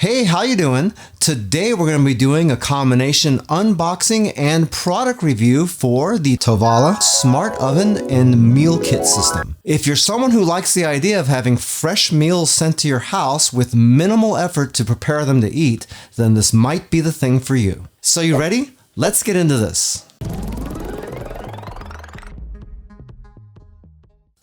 Hey, how you doing? Today we're going to be doing a combination unboxing and product review for the Tovala Smart Oven and Meal Kit System. If you're someone who likes the idea of having fresh meals sent to your house with minimal effort to prepare them to eat, then this might be the thing for you. So you ready? Let's get into this.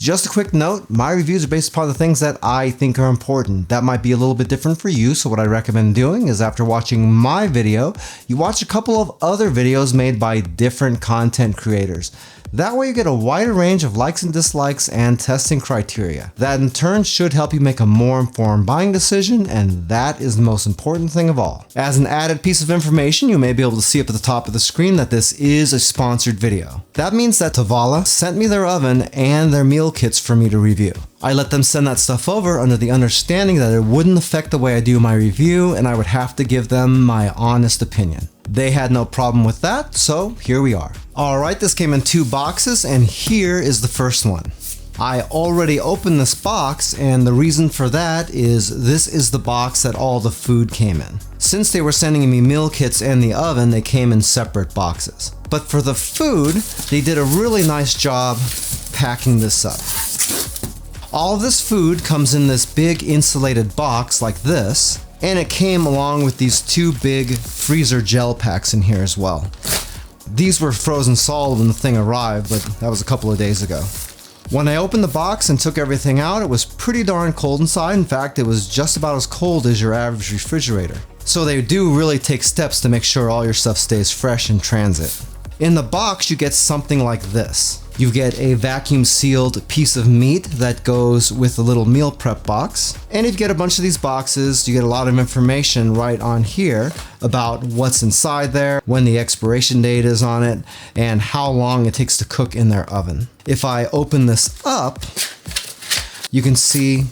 Just a quick note, my reviews are based upon the things that I think are important. That might be a little bit different for you, so what I recommend doing is after watching my video, you watch a couple of other videos made by different content creators. That way you get a wider range of likes and dislikes and testing criteria. That in turn should help you make a more informed buying decision, and that is the most important thing of all. As an added piece of information, you may be able to see up at the top of the screen that this is a sponsored video. That means that Tovala sent me their oven and their meal kits for me to review. I let them send that stuff over under the understanding that it wouldn't affect the way I do my review and I would have to give them my honest opinion. They had no problem with that, so here we are. Alright, this came in 2 boxes and here is the first one. I already opened this box and the reason for that is this is the box that all the food came in. Since they were sending me meal kits and the oven, they came in separate boxes. But for the food, they did a really nice job packing this up. All of this food comes in this big insulated box like this, and it came along with these 2 big freezer gel packs in here as well. These were frozen solid when the thing arrived, but that was a couple of days ago. When I opened the box and took everything out, it was pretty darn cold inside. In fact, it was just about as cold as your average refrigerator. So they do really take steps to make sure all your stuff stays fresh in transit. In the box, you get something like this. You get a vacuum sealed piece of meat that goes with a little meal prep box. And if you get a bunch of these boxes, you get a lot of information right on here about what's inside there, when the expiration date is on it, and how long it takes to cook in their oven. If I open this up, you can see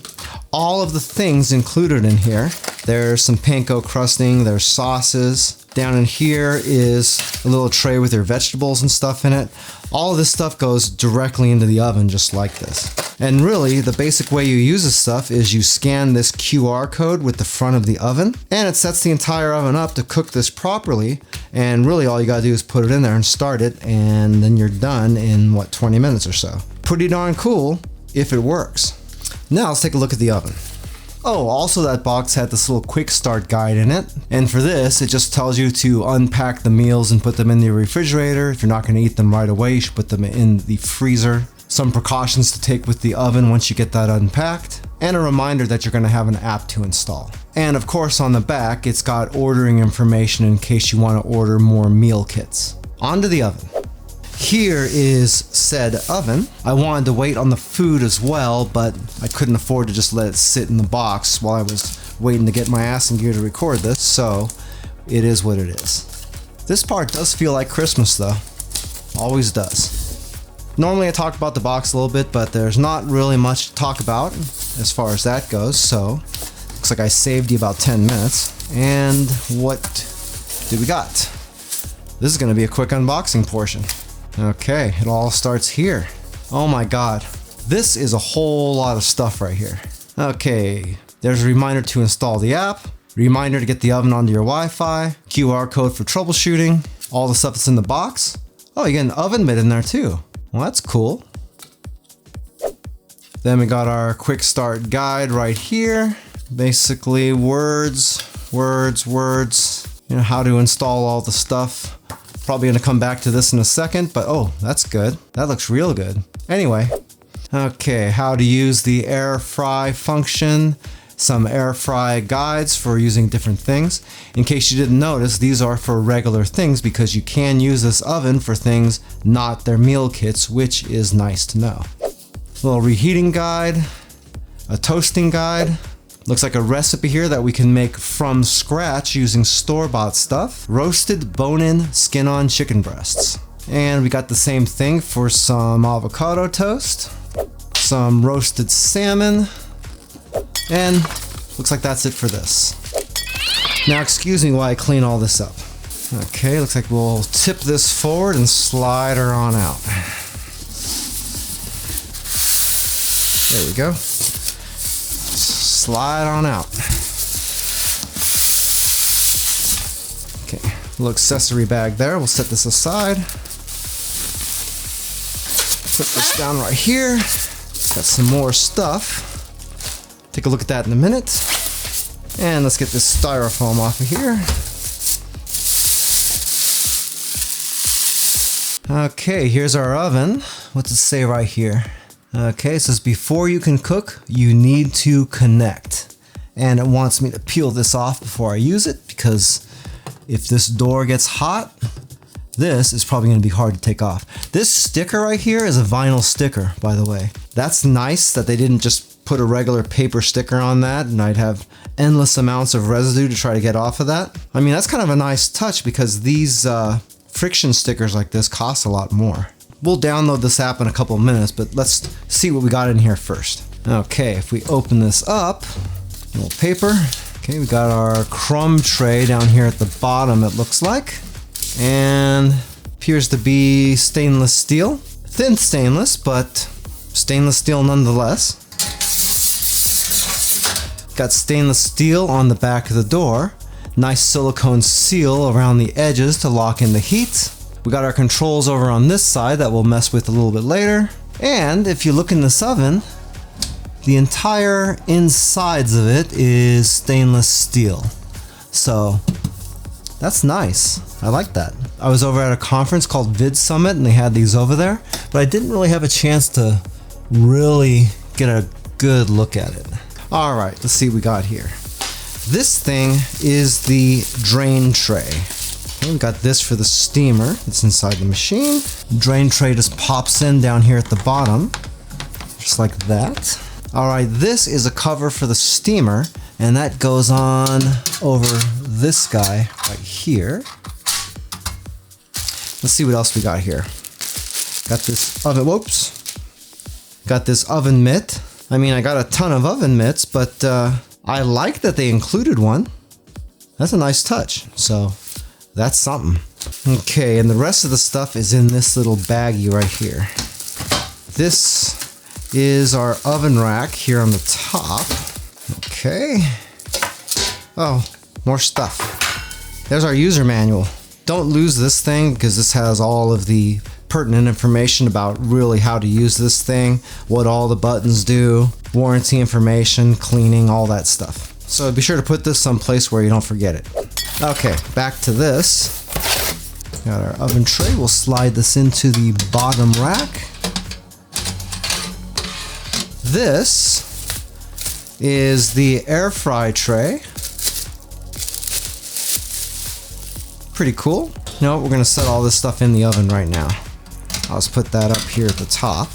all of the things included in here. There's some panko crusting, there's sauces. Down in here is a little tray with your vegetables and stuff in it. All of this stuff goes directly into the oven just like this. And really, the basic way you use this stuff is you scan this QR code with the front of the oven, and it sets the entire oven up to cook this properly. And really all you gotta do is put it in there and start it, and then you're done in, 20 minutes or so. Pretty darn cool if it works. Now let's take a look at the oven. Oh, also that box had this little quick start guide in it. And for this, it just tells you to unpack the meals and put them in the refrigerator. If you're not gonna eat them right away, you should put them in the freezer. Some precautions to take with the oven once you get that unpacked. And a reminder that you're gonna have an app to install. And of course on the back, it's got ordering information in case you wanna order more meal kits. Onto the oven. Here is said oven. I wanted to wait on the food as well, but I couldn't afford to just let it sit in the box while I was waiting to get my ass in gear to record this, so it is what it is. This part does feel like Christmas though. Always does. Normally I talk about the box a little bit, but there's not really much to talk about as far as that goes, so looks like I saved you about 10 minutes. And what do we got? This is gonna be a quick unboxing portion. Okay, it all starts here. Oh my god, this is a whole lot of stuff right here. Okay, there's a reminder to install the app, reminder to get the oven onto your Wi-Fi, QR code for troubleshooting, all the stuff that's in the box. Oh, you get an oven mitt in there too. Well, that's cool. Then we got our quick start guide right here. Basically words, you know, how to install all the stuff. Probably gonna come back to this in a second, but oh, that's good. That looks real good. Anyway, okay, how to use the air fry function, some air fry guides for using different things. In case you didn't notice, these are for regular things because you can use this oven for things not their meal kits, which is nice to know. A little reheating guide, a toasting guide. Looks like a recipe here that we can make from scratch using store-bought stuff. Roasted bone-in, skin-on chicken breasts. And we got the same thing for some avocado toast, some roasted salmon, and looks like that's it for this. Now excuse me while I clean all this up. Okay, looks like we'll tip this forward and slide her on out. There we go. Slide on out. Little accessory bag there. We'll set this aside. Put this down right here. Got some more stuff. Take a look at that in a minute. And let's get this styrofoam off of here. Okay, here's our oven. What's it say right here? Okay, it says before you can cook, you need to connect. And it wants me to peel this off before I use it, because if this door gets hot, this is probably going to be hard to take off. This sticker right here is a vinyl sticker, by the way. That's nice that they didn't just put a regular paper sticker on that and I'd have endless amounts of residue to try to get off of that. I mean, that's kind of a nice touch, because these friction stickers like this cost a lot more. We'll download this app in a couple of minutes, but let's see what we got in here first. Okay, if we open this up, a little paper. Okay, we got our crumb tray down here at the bottom, it looks like. And appears to be stainless steel. Thin stainless, but stainless steel nonetheless. Got stainless steel on the back of the door. Nice silicone seal around the edges to lock in the heat. We got our controls over on this side that we'll mess with a little bit later. And if you look in this oven, the entire insides of it is stainless steel. So that's nice. I like that. I was over at a conference called Vid Summit and they had these over there, but I didn't really have a chance to really get a good look at it. All right, let's see what we got here. This thing is the drain tray. Okay, we got this for the steamer. It's inside the machine. Drain tray just pops in down here at the bottom, just like that. All right, this is a cover for the steamer, and that goes on over this guy right here. Let's see what else we got here. Got this oven, whoops. Got this oven mitt. I mean, I got a ton of oven mitts, but I like that they included one. That's a nice touch, so that's something. Okay, and the rest of the stuff is in this little baggie right here. This is our oven rack here on the top. Okay. Oh, more stuff. There's our user manual. Don't lose this thing, because this has all of the pertinent information about really how to use this thing, what all the buttons do, warranty information, cleaning, all that stuff. So be sure to put this someplace where you don't forget it. Okay, back to this. Got our oven tray. We'll slide this into the bottom rack. This is the air fry tray. Pretty cool. You know what, we're gonna set all this stuff in the oven right now. I'll just put that up here at the top.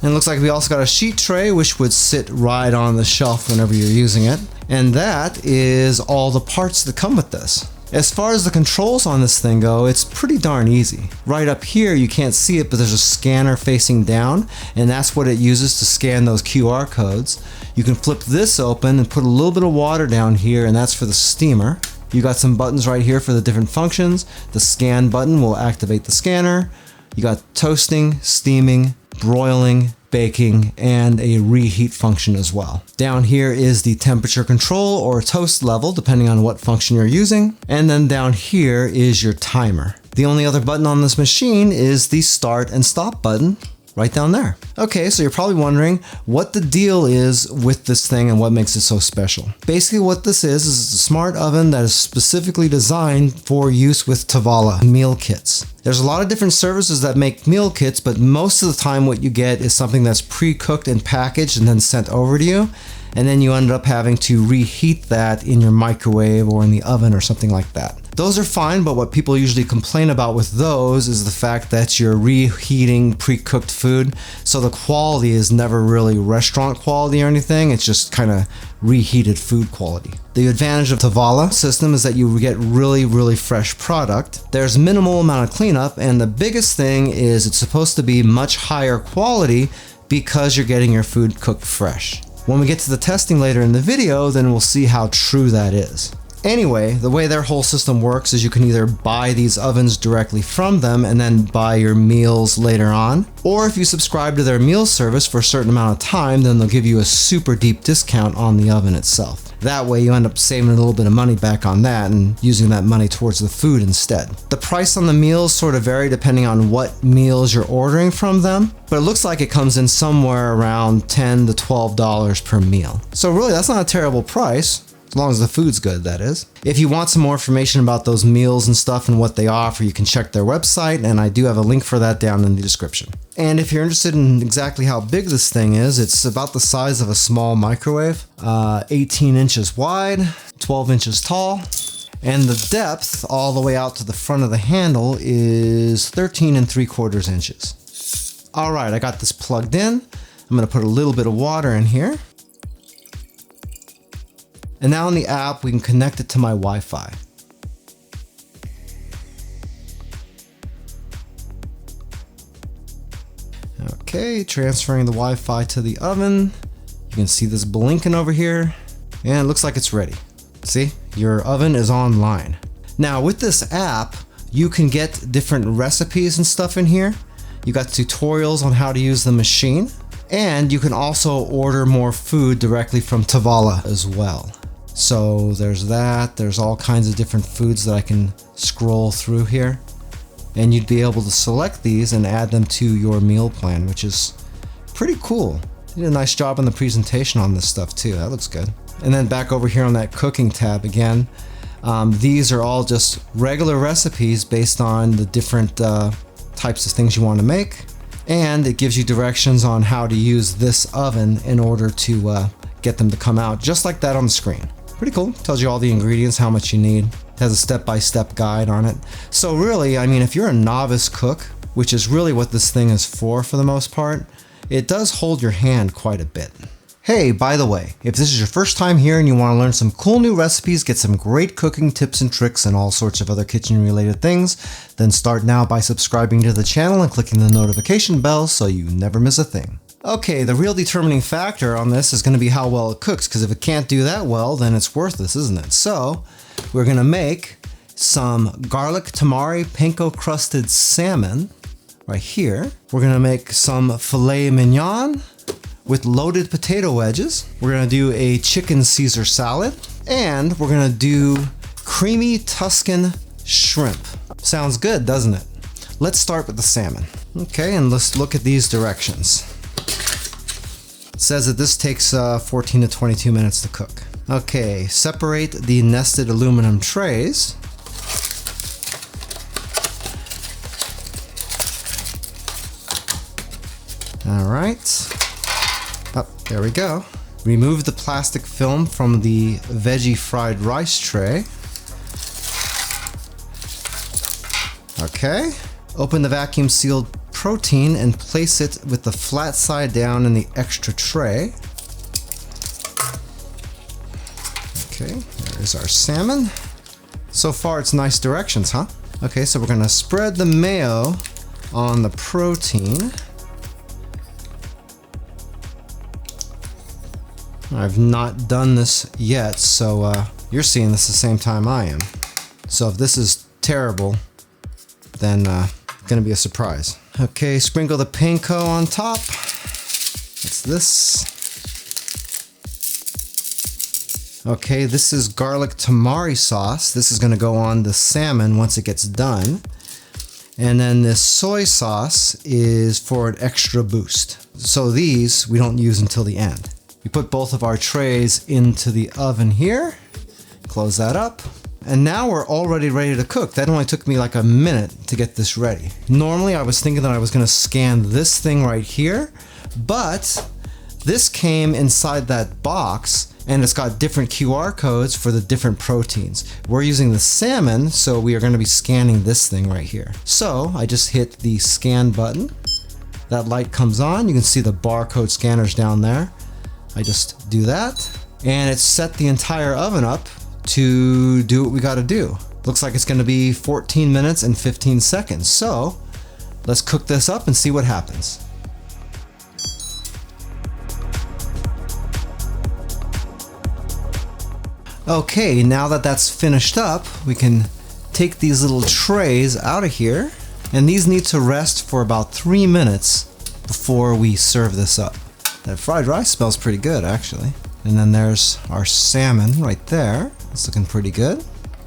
And it looks like we also got a sheet tray, which would sit right on the shelf whenever you're using it. And that is all the parts that come with this. As far as the controls on this thing go, it's pretty darn easy. Right up here, you can't see it, but there's a scanner facing down, and that's what it uses to scan those QR codes. You can flip this open and put a little bit of water down here, and that's for the steamer. You got some buttons right here for the different functions. The scan button will activate the scanner. You got toasting, steaming, broiling, baking, and a reheat function as well. Down here is the temperature control or toast level, depending on what function you're using. And then down here is your timer. The only other button on this machine is the start and stop button right down there. Okay, so you're probably wondering what the deal is with this thing and what makes it so special. Basically what this is a smart oven that is specifically designed for use with Tovala meal kits. There's a lot of different services that make meal kits, but most of the time what you get is something that's pre-cooked and packaged and then sent over to you. And then you end up having to reheat that in your microwave or in the oven or something like that. Those are fine, but what people usually complain about with those is the fact that you're reheating pre-cooked food, so the quality is never really restaurant quality or anything, it's just kind of reheated food quality. The advantage of Tovala system is that you get really fresh product. There's minimal amount of cleanup, and the biggest thing is it's supposed to be much higher quality because you're getting your food cooked fresh. When we get to the testing later in the video, then we'll see how true that is. Anyway, the way their whole system works is you can either buy these ovens directly from them and then buy your meals later on, or if you subscribe to their meal service for a certain amount of time, then they'll give you a super deep discount on the oven itself. That way you end up saving a little bit of money back on that and using that money towards the food instead. The price on the meals sort of vary depending on what meals you're ordering from them, but it looks like it comes in somewhere around $10 to $12 per meal. So really that's not a terrible price. As long as the food's good, that is. If you want some more information about those meals and stuff and what they offer, you can check their website, and I do have a link for that down in the description. And if you're interested in exactly how big this thing is, it's about the size of a small microwave, 18 inches wide, 12 inches tall, and the depth all the way out to the front of the handle is 13 3/4 inches. All right, I got this plugged in. I'm gonna put a little bit of water in here. And now in the app, we can connect it to my Wi-Fi. Okay, transferring the Wi-Fi to the oven. You can see this blinking over here, and it looks like it's ready. See, your oven is online. Now with this app, you can get different recipes and stuff in here. You got tutorials on how to use the machine, and you can also order more food directly from Tovala as well. So there's that, there's all kinds of different foods that I can scroll through here. And you'd be able to select these and add them to your meal plan, which is pretty cool. You did a nice job on the presentation on this stuff too, that looks good. And then back over here on that cooking tab again, these are all just regular recipes based on the different types of things you want to make. And it gives you directions on how to use this oven in order to get them to come out just like that on the screen. Pretty cool. Tells you all the ingredients, how much you need. It has a step-by-step guide on it. So really, I mean, if you're a novice cook, which is really what this thing is for the most part, it does hold your hand quite a bit. Hey, by the way, if this is your first time here and you want to learn some cool new recipes, get some great cooking tips and tricks and all sorts of other kitchen related things, then start now by subscribing to the channel and clicking the notification bell so you never miss a thing. Okay, the real determining factor on this is going to be how well it cooks, because if it can't do that well, then it's worthless, isn't it? So, we're going to make some garlic tamari panko crusted salmon right here. We're going to make some filet mignon with loaded potato wedges. We're going to do a chicken Caesar salad, and we're going to do creamy Tuscan shrimp. Sounds good, doesn't it? Let's start with the salmon. Okay, and let's look at these directions. It says that this takes 14 to 22 minutes to cook. Okay, separate the nested aluminum trays. All right. Oh, there we go. Remove the plastic film from the veggie fried rice tray. Okay. Open the vacuum sealed protein and place it with the flat side down in the extra tray. Okay, there's our salmon. So far it's nice directions, huh? Okay, so we're gonna spread the mayo on the protein. I've not done this yet, so you're seeing this the same time I am. So if this is terrible, then it's gonna be a surprise. Okay, sprinkle the panko on top. What's this? Okay, this is garlic tamari sauce. This is gonna go on the salmon once it gets done. And then this soy sauce is for an extra boost. So these we don't use until the end. We put both of our trays into the oven here. Close that up. And now we're already ready to cook. That only took me like a minute to get this ready. Normally I was thinking that I was gonna scan this thing right here, but this came inside that box and it's got different QR codes for the different proteins. We're using the salmon, so we are gonna be scanning this thing right here. So I just hit the scan button. That light comes on. You can see the barcode scanners down there. I just do that and it set the entire oven up to do what we got to do. Looks like it's going to be 14 minutes and 15 seconds. So let's cook this up and see what happens. Okay, now that that's finished up, we can take these little trays out of here, and these need to rest for about 3 minutes before we serve this up. That fried rice smells pretty good, actually. And then there's our salmon right there. It's looking pretty good.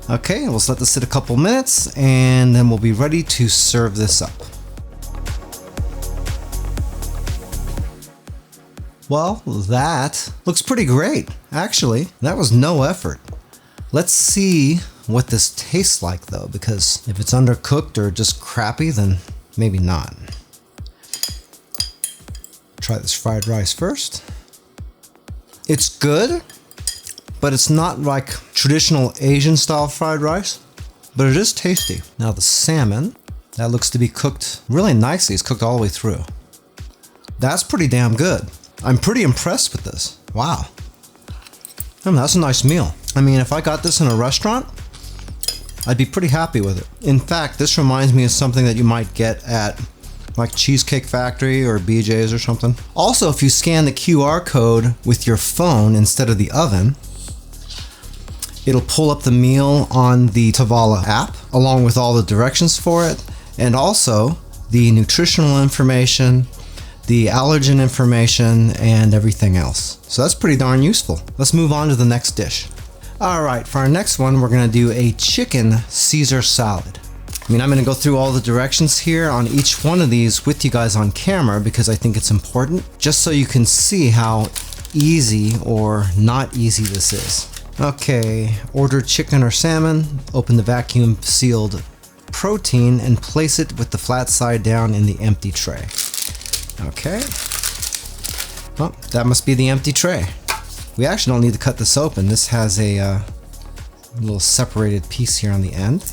Okay, let's let this sit a couple minutes and then we'll be ready to serve this up. Well, that looks pretty great. Actually, that was no effort. Let's see what this tastes like though, because if it's undercooked or just crappy, then maybe not. Try this fried rice first. It's good, but it's not like traditional Asian style fried rice, but it is tasty. Now the salmon, that looks to be cooked really nicely. It's cooked all the way through. That's pretty damn good. I'm pretty impressed with this. Wow. That's a nice meal. I mean, if I got this in a restaurant, I'd be pretty happy with it. In fact, this reminds me of something that you might get at like Cheesecake Factory or BJ's or something. Also, if you scan the QR code with your phone instead of the oven, it'll pull up the meal on the Tovala app along with all the directions for it and also the nutritional information, the allergen information, and everything else. So that's pretty darn useful. Let's move on to the next dish. All right, for our next one, we're gonna do a chicken Caesar salad. I mean, I'm gonna go through all the directions here on each one of these with you guys on camera because I think it's important, just so you can see how easy or not easy this is. Okay, order chicken or salmon, open the vacuum sealed protein and place it with the flat side down in the empty tray. Okay. Well, that must be the empty tray. We actually don't need to cut this open. This has a little separated piece here on the end.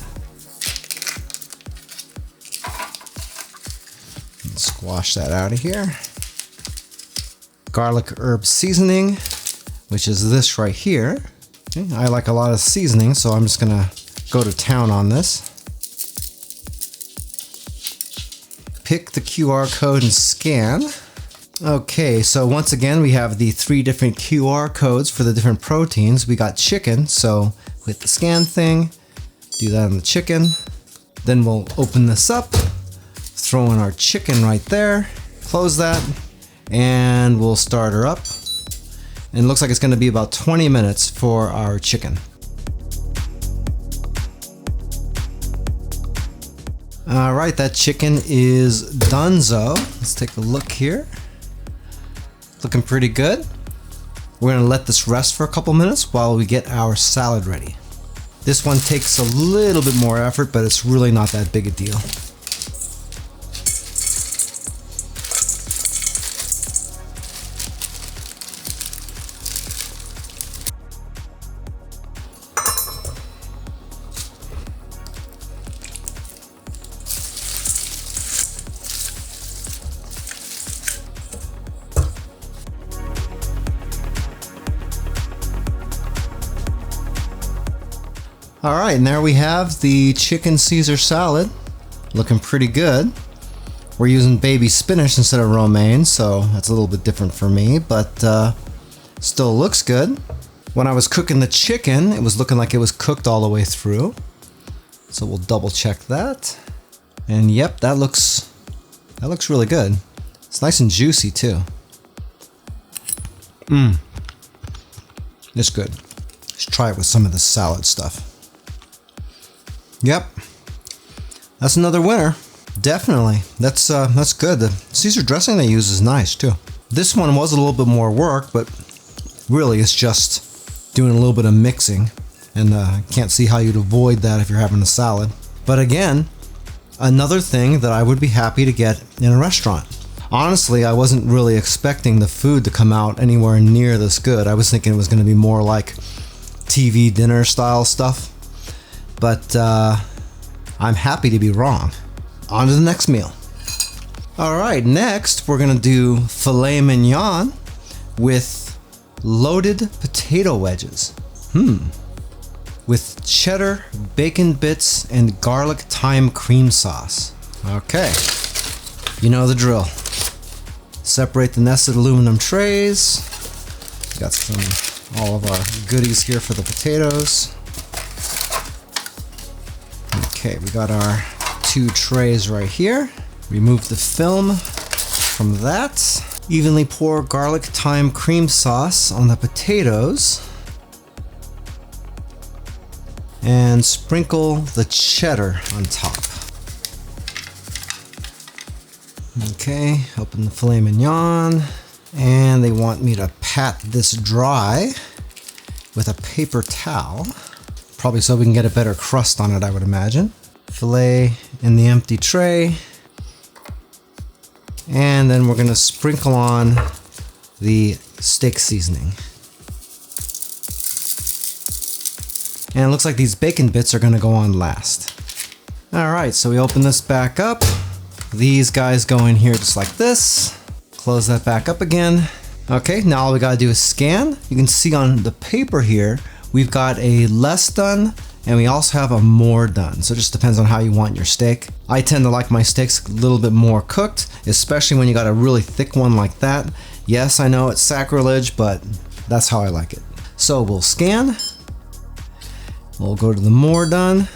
Squash that out of here. Garlic herb seasoning, which is this right here. Okay, I like a lot of seasoning, so I'm just gonna go to town on this. Pick the QR code and scan. Okay, so once again, we have the 3 different QR codes for the different proteins. We got chicken, so with the scan thing, do that on the chicken. Then we'll open this up, throw in our chicken right there, close that, and we'll start her up. And it looks like it's gonna be about 20 minutes for our chicken. All right, that chicken is donezo. Let's take a look here. Looking pretty good. We're gonna let this rest for a couple minutes while we get our salad ready. This one takes a little bit more effort, but it's really not that big a deal. All right, and there we have the chicken Caesar salad. Looking pretty good. We're using baby spinach instead of romaine, so that's a little bit different for me, but still looks good. When I was cooking the chicken, it was looking like it was cooked all the way through. So we'll double check that. And yep, that looks really good. It's nice and juicy too. It's good. Let's try it with some of the salad stuff. Yep, that's another winner. Definitely, that's good. The Caesar dressing they use is nice too. This one was a little bit more work, but really it's just doing a little bit of mixing, and can't see how you'd avoid that if you're having a salad. But again, another thing that I would be happy to get in a restaurant. Honestly, I wasn't really expecting the food to come out anywhere near this good. I was thinking it was going to be more like TV dinner style stuff. But I'm happy to be wrong. On to the next meal. All right, next we're gonna do filet mignon with loaded potato wedges. With cheddar, bacon bits, and garlic thyme cream sauce. Okay, you know the drill. Separate the nested aluminum trays. Got all of our goodies here for the potatoes. Okay, we got our 2 trays right here. Remove the film from that. Evenly pour garlic thyme cream sauce on the potatoes. And sprinkle the cheddar on top. Okay, open the filet mignon. And they want me to pat this dry with a paper towel. Probably so we can get a better crust on it, I would imagine. Filet in the empty tray. And then we're gonna sprinkle on the steak seasoning. And it looks like these bacon bits are gonna go on last. All right, so we open this back up. These guys go in here just like this. Close that back up again. Okay, now all we gotta do is scan. You can see on the paper here, we've got a less done and we also have a more done. So it just depends on how you want your steak. I tend to like my steaks a little bit more cooked, especially when you got a really thick one like that. Yes, I know it's sacrilege, but that's how I like it. So we'll scan. We'll go to the more done.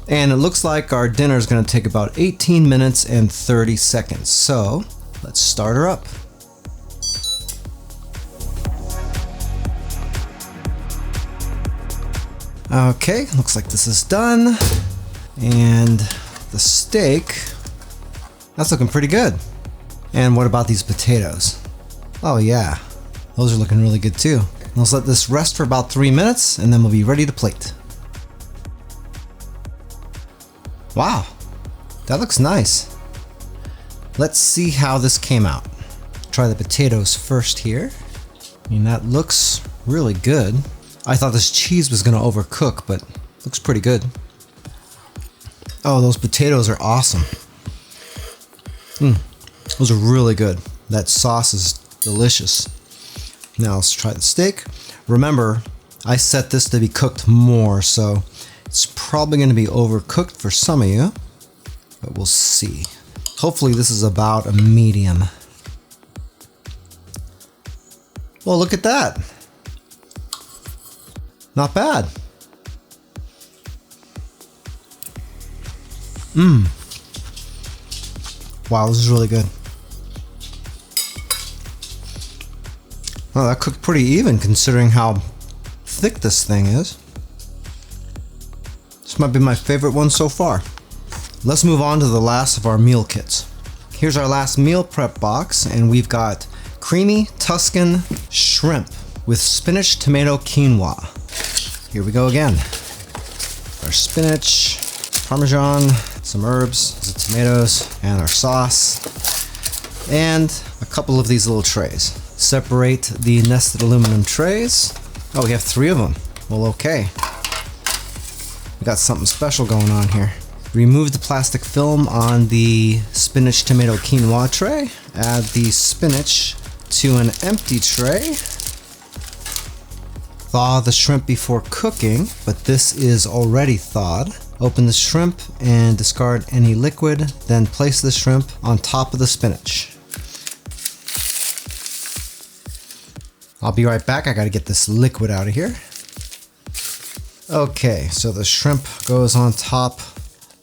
And it looks like our dinner is gonna take about 18 minutes and 30 seconds. So let's start her up. Okay, looks like this is done. And the steak, that's looking pretty good. And what about these potatoes? Oh yeah, those are looking really good too. Let's let this rest for about 3 minutes and then we'll be ready to plate. Wow, that looks nice. Let's see how this came out. Try the potatoes first here. I mean, that looks really good. I thought this cheese was gonna overcook, but looks pretty good. Oh, those potatoes are awesome. Those are really good. That sauce is delicious. Now let's try the steak. Remember, I set this to be cooked more, so it's probably gonna be overcooked for some of you, but we'll see. Hopefully this is about a medium. Well, look at that. Not bad. Wow, this is really good. Oh, that cooked pretty even considering how thick this thing is. This might be my favorite one so far. Let's move on to the last of our meal kits. Here's our last meal prep box, and we've got creamy Tuscan shrimp with spinach, tomato, quinoa. Here we go again. Our spinach, Parmesan, some herbs, some tomatoes, and our sauce. And a couple of these little trays. Separate the nested aluminum trays. Oh, we have 3 of them. Well, okay. We got something special going on here. Remove the plastic film on the spinach, tomato, quinoa tray. Add the spinach to an empty tray. Thaw the shrimp before cooking, but this is already thawed. Open the shrimp and discard any liquid, then place the shrimp on top of the spinach. I'll be right back, I gotta get this liquid out of here. Okay, so the shrimp goes on top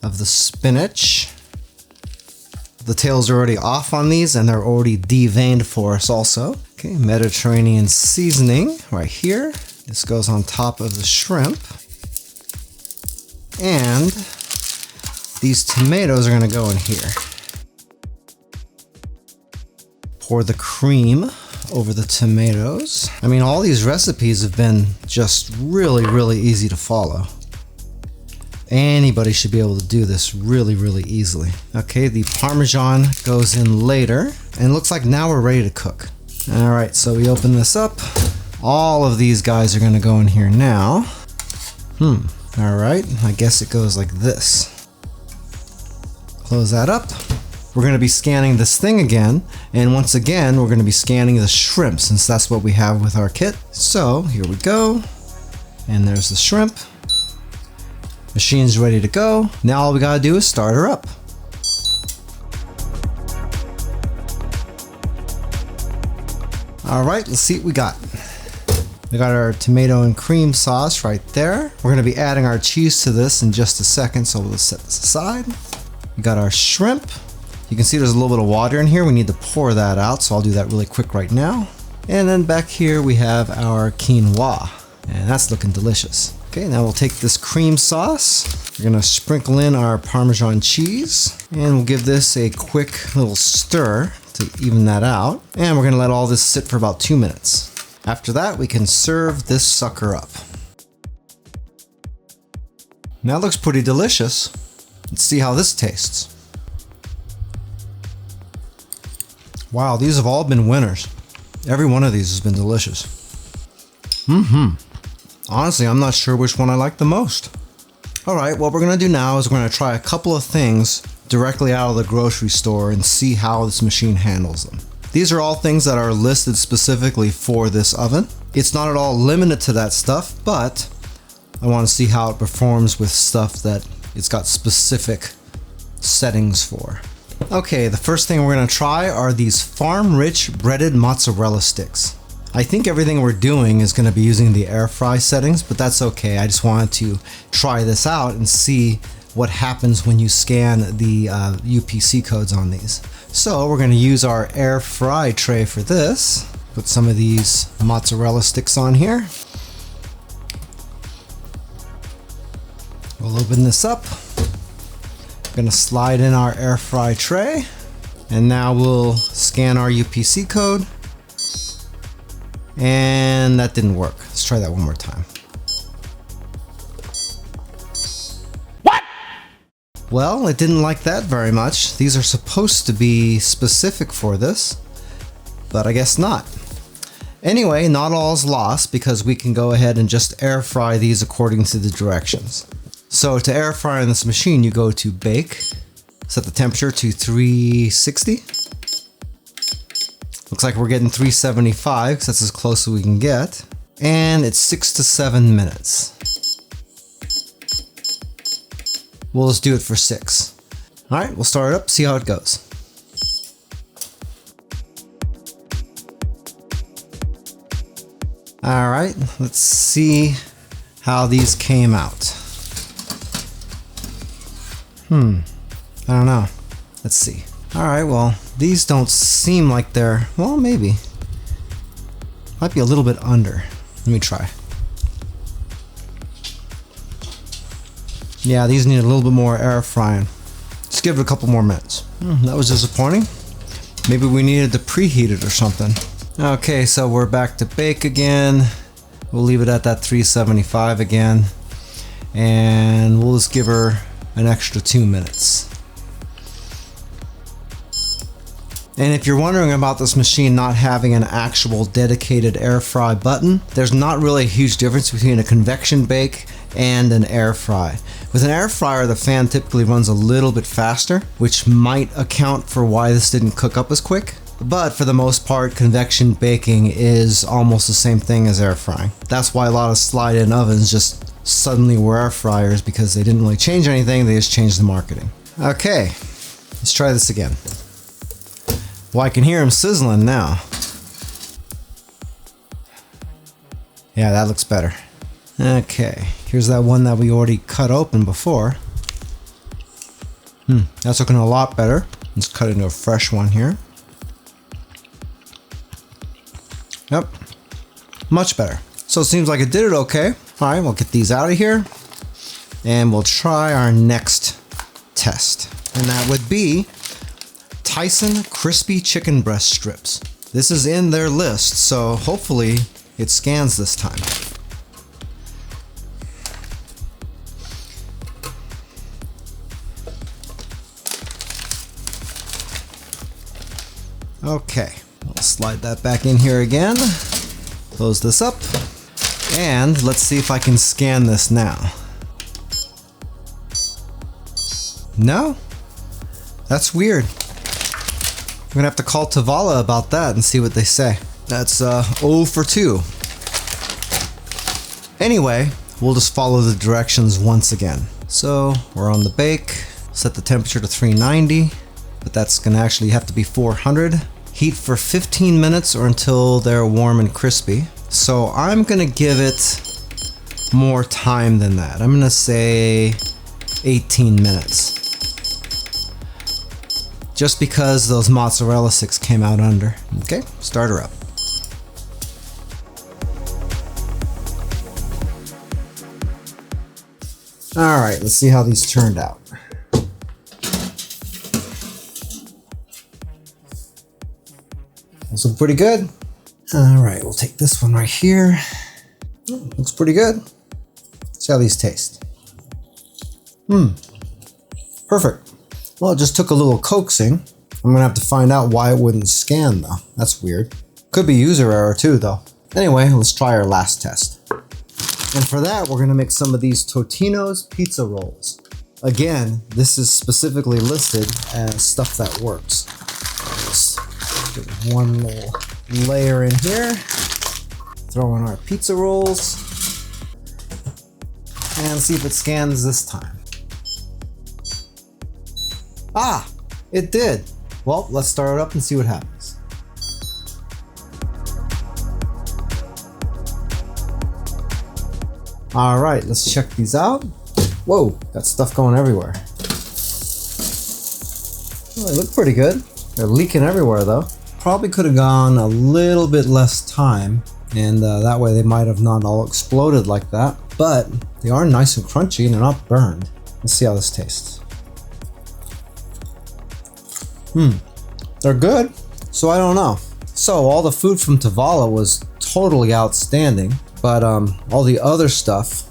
of the spinach. The tails are already off on these and they're already deveined for us also. Okay, Mediterranean seasoning right here. This goes on top of the shrimp. And these tomatoes are gonna go in here. Pour the cream over the tomatoes. I mean, all these recipes have been just really easy to follow. Anybody should be able to do this really easily. Okay, the Parmesan goes in later, and it looks like now we're ready to cook. All right, so we open this up. All of these guys are gonna go in here now. All right, I guess it goes like this. Close that up. We're gonna be scanning this thing again, and once again, we're gonna be scanning the shrimp since that's what we have with our kit. So here we go, and there's the shrimp. Machine's ready to go. Now all we gotta do is start her up. All right, let's see what we got. We got our tomato and cream sauce right there. We're gonna be adding our cheese to this in just a second, so we'll set this aside. We got our shrimp. You can see there's a little bit of water in here. We need to pour that out, so I'll do that really quick right now. And then back here we have our quinoa, and that's looking delicious. Okay, now we'll take this cream sauce. We're gonna sprinkle in our Parmesan cheese, and we'll give this a quick little stir to even that out. And we're gonna let all this sit for about 2 minutes. After that, we can serve this sucker up. That looks pretty delicious. Let's see how this tastes. Wow, these have all been winners. Every one of these has been delicious. Honestly, I'm not sure which one I like the most. Alright, what we're gonna do now is we're gonna try a couple of things directly out of the grocery store and see how this machine handles them. These are all things that are listed specifically for this oven. It's not at all limited to that stuff, but I want to see how it performs with stuff that it's got specific settings for. Okay, the first thing we're going to try are these farm-rich breaded mozzarella sticks. I think everything we're doing is going to be using the air fry settings, but that's okay. I just wanted to try this out and see what happens when you scan the UPC codes on these. So we're going to use our air fry tray for this. Put some of these mozzarella sticks on here. We'll open this up. Gonna slide in our air fry tray, and now we'll scan our UPC code, and that didn't work. Let's try that one more time. What? Well, it didn't like that very much. These are supposed to be specific for this, but I guess not. Anyway, not all's lost, because we can go ahead and just air fry these according to the directions. So to air fry on this machine, you go to bake, set the temperature to 360. Looks like we're getting 375 because that's as close as we can get. And it's 6 to 7 minutes. We'll just do it for 6. All right, we'll start it up, see how it goes. All right, let's see how these came out. I don't know. Let's see. Alright, well, these don't seem like they're... Well, maybe. Might be a little bit under. Let me try. Yeah, these need a little bit more air frying. Just give it a couple more minutes. That was disappointing. Maybe we needed to preheat it or something. Okay, so we're back to bake again. We'll leave it at that 375 again. And we'll just give her an extra 2 minutes. And if you're wondering about this machine not having an actual dedicated air fry button, there's not really a huge difference between a convection bake and an air fry. With an air fryer, the fan typically runs a little bit faster, which might account for why this didn't cook up as quick. But for the most part, convection baking is almost the same thing as air frying. That's why a lot of slide-in ovens just suddenly were air fryers, because they didn't really change anything, they just changed the marketing. Okay, let's try this again. Well, I can hear them sizzling now. Yeah, that looks better. Okay, here's that one that we already cut open before. That's looking a lot better. Let's cut into a fresh one here. Yep, much better. So it seems like it did it okay. All right, we'll get these out of here, and we'll try our next test. And that would be Tyson crispy chicken breast strips. This is in their list, so hopefully it scans this time. Okay, we'll slide that back in here again. Close this up. And let's see if I can scan this now. No? That's weird. I'm gonna have to call Tovala about that and see what they say. That's 0 for 2. Anyway, we'll just follow the directions once again. So we're on the bake, set the temperature to 390, but that's gonna actually have to be 400. Heat for 15 minutes or until they're warm and crispy. So I'm gonna give it more time than that. I'm gonna say 18 minutes. just because those mozzarella sticks came out under. Okay, start her up. All right, let's see how these turned out. Those look pretty good. All right, we'll take this one right here. Oh, looks pretty good. Let's see how these taste. Perfect. Well, it just took a little coaxing. I'm gonna have to find out why it wouldn't scan though. That's weird. Could be user error too though. Anyway, let's try our last test. And for that, we're gonna make some of these Totino's pizza rolls. Again, this is specifically listed as stuff that works. Just get one little layer in here. Throw in our pizza rolls. And see if it scans this time. Ah, it did. Well, let's start it up and see what happens. All right, let's check these out. Whoa, got stuff going everywhere. Well, they look pretty good. They're leaking everywhere though. Probably could have gone a little bit less time, and that way they might have not all exploded like that. But they are nice and crunchy and they're not burned. Let's see how this tastes. They're good, so I don't know. So all the food from Tovala was totally outstanding, but all the other stuff,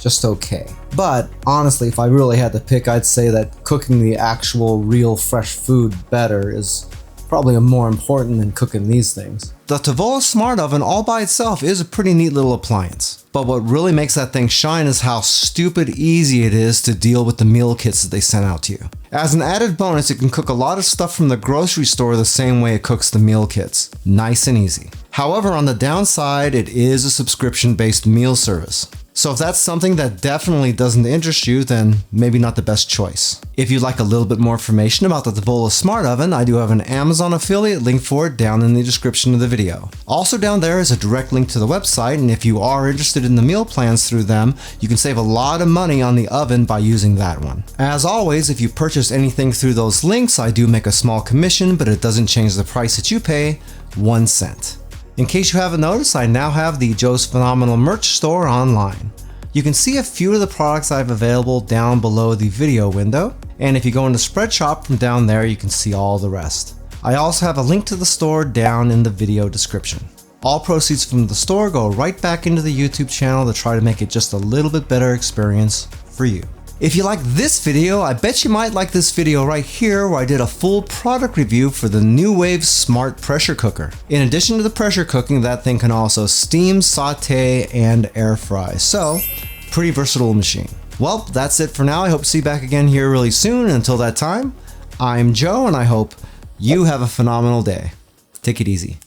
just okay. But honestly, if I really had to pick, I'd say that cooking the actual real fresh food better is probably more important than cooking these things. The Tovala Smart Oven all by itself is a pretty neat little appliance. But what really makes that thing shine is how stupid easy it is to deal with the meal kits that they sent out to you. As an added bonus, it can cook a lot of stuff from the grocery store the same way it cooks the meal kits. Nice and easy. However, on the downside, it is a subscription-based meal service. So if that's something that definitely doesn't interest you, then maybe not the best choice. If you'd like a little bit more information about the Tovala Smart Oven, I do have an Amazon affiliate link for it down in the description of the video. Also down there is a direct link to the website, and if you are interested in the meal plans through them, you can save a lot of money on the oven by using that one. As always, if you purchase anything through those links, I do make a small commission, but it doesn't change the price that you pay 1 cent. In case you haven't noticed, I now have the Joe's Phenomenal merch store online. You can see a few of the products I have available down below the video window, and if you go into Spread Shop from down there, you can see all the rest. I also have a link to the store down in the video description. All proceeds from the store go right back into the YouTube channel to try to make it just a little bit better experience for you. If you like this video, I bet you might like this video right here where I did a full product review for the New Wave Smart Pressure Cooker. In addition to the pressure cooking, that thing can also steam, saute, and air fry. So, pretty versatile machine. Well, that's it for now. I hope to see you back again here really soon. Until that time, I'm Joe, and I hope you have a phenomenal day. Take it easy.